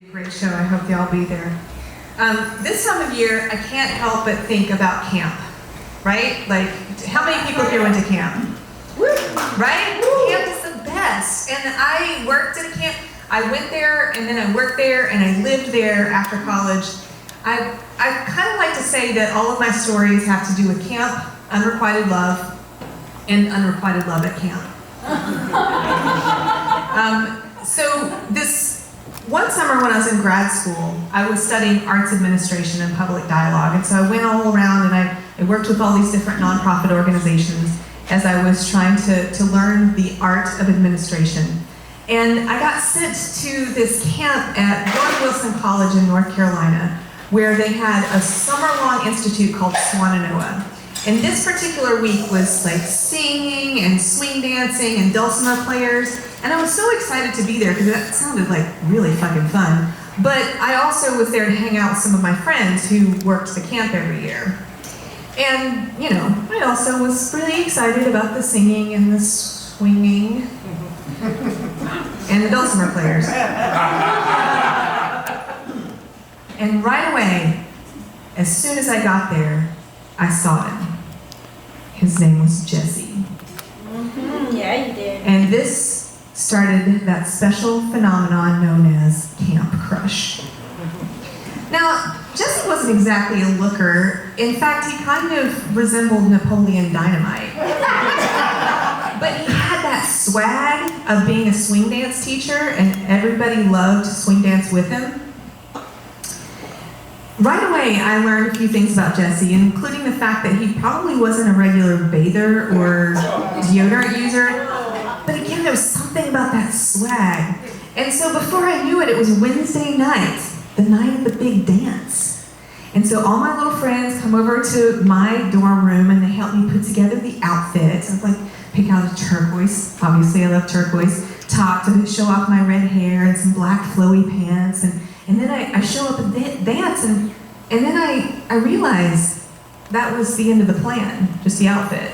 Great show. I hope y'all be there. This time of year, I can't help but think about camp, right? Like, how many people here went to camp? Right? Camp is the best. And I worked at a camp. I went there, and then I worked there, and I lived there after college. I kind of like to say that all of my stories have to do with camp, unrequited love, and unrequited love at camp. One summer when I was in grad school, I was studying arts administration and public dialogue. And so I went all around and I worked with all these different nonprofit organizations as I was trying to learn the art of administration. And I got sent to this camp at Warren Wilson College in North Carolina, where they had a summer-long institute called Swananoa. And this particular week was like singing and swing dancing and dulcimer players. And I was so excited to be there because that sounded like really fucking fun. But I also was there to hang out with some of my friends who worked the camp every year. And, you know, I also was really excited about the singing and the swinging and the dulcimer players. And right away, as soon as I got there, I saw him. His name was Jesse. Mm-hmm. Yeah, you did. And this started that special phenomenon known as Camp Crush. Now, Jesse wasn't exactly a looker. In fact, he kind of resembled Napoleon Dynamite. But he had that swag of being a swing dance teacher, and everybody loved to swing dance with him. Right away, I learned a few things about Jesse, including the fact that he probably wasn't a regular bather or deodorant user. But again, there was something about that swag. And so before I knew it, it was Wednesday night, the night of the big dance. And so all my little friends come over to my dorm room and they help me put together the outfits. I'd like pick out a turquoise, obviously I love turquoise, top to show off my red hair and some black flowy pants. And then I show up and dance, and then I realized that was the end of the plan, just the outfit.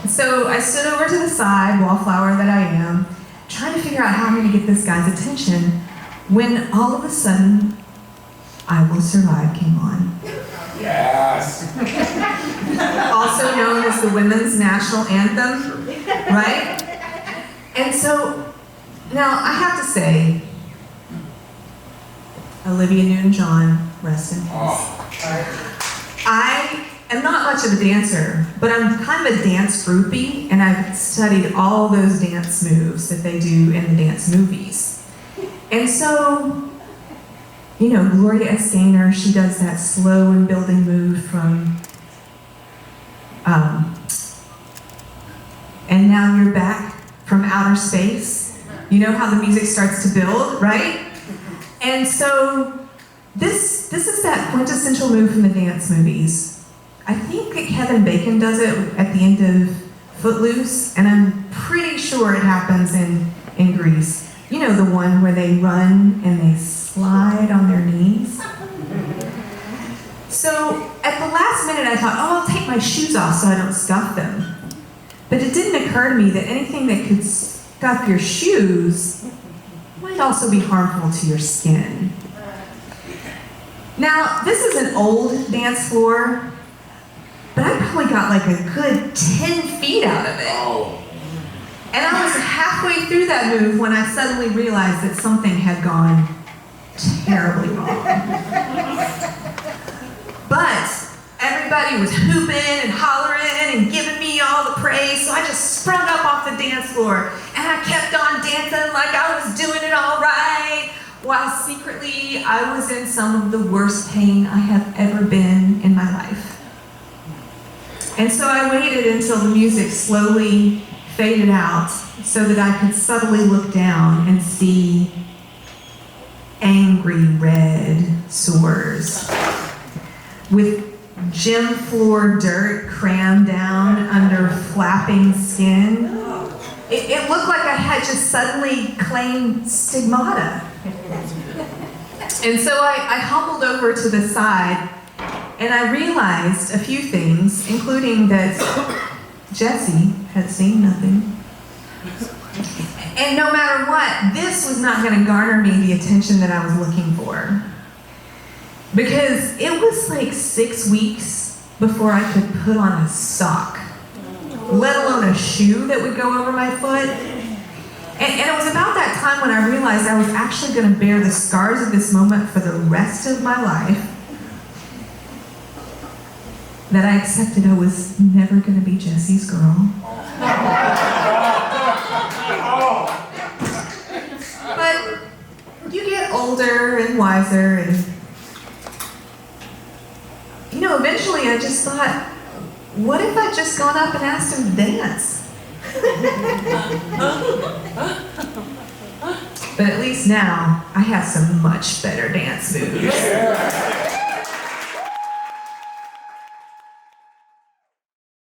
So I stood over to the side, wallflower that I am, trying to figure out how I'm going to get this guy's attention, when all of a sudden, I Will Survive came on. Yes! Also known as the women's national anthem, right? And so, now I have to say, Olivia Newton-John, rest in peace. I am not much of a dancer, but I'm kind of a dance groupie, and I've studied all those dance moves that they do in the dance movies. And so, you know, Gloria Gaynor, she does that slow and building move from, and now you're back from outer space. You know how the music starts to build, right? And so this is that quintessential move from the dance movies. I think that Kevin Bacon does it at the end of Footloose, and I'm pretty sure it happens in Grease. You know, the one where they run and they slide on their knees. So at the last minute I thought, oh, I'll take my shoes off so I don't scuff them. But it didn't occur to me that anything that could scuff your shoes might also be harmful to your skin. Now, this is an old dance floor, but I probably got like a good 10 feet out of it. And I was halfway through that move when I suddenly realized that something had gone terribly wrong. But everybody was hooping and hollering and giving me all the praise, so I just sprung up off the dance floor and I kept on dancing like I was doing it all right, while secretly I was in some of the worst pain I have ever been in my life. And so I waited until the music slowly faded out so that I could subtly look down and see angry red sores with gym floor dirt crammed down under flapping skin. It looked like I had just suddenly claimed stigmata. And so I hobbled over to the side and I realized a few things, including that Jesse had seen nothing. And no matter what, this was not going to garner me the attention that I was looking for. Because it was like 6 weeks before I could put on a sock, let alone a shoe that would go over my foot. And it was about that time when I realized I was actually going to bear the scars of this moment for the rest of my life, that I accepted I was never going to be Jesse's girl. But you get older and wiser, and eventually I just thought, what if I'd just gone up and asked him to dance? But at least now I have some much better dance moves.